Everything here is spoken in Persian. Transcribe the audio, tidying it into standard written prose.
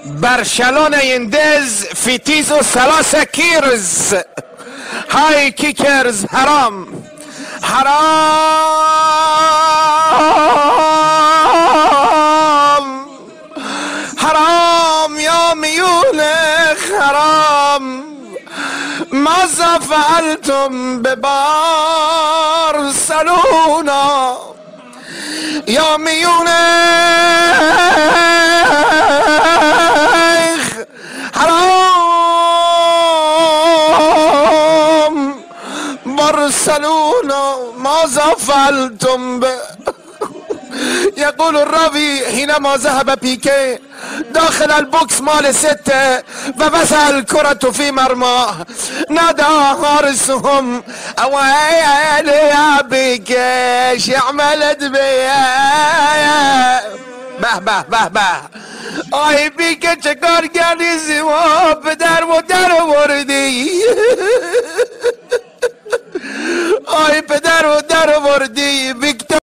برشلونة يندز في تيزو 3 كيرز. هاي كيكرز حرام حرام حرام يا ميونخ حرام. ماذا فعلتم ببارسلونا يا ميونخ حرام. برشلونة ماذا فعلتم يقول الراوي حينما ذهب بيكي داخل البوكس مال 6 ووضع الكرة في مرماه نادى حارسهم اويلي يا بيكي ايش عملت بيا. به به به به آی بیکه چه کار کردی زیبا پدر و در وردی. آی پدر و در وردی بیکه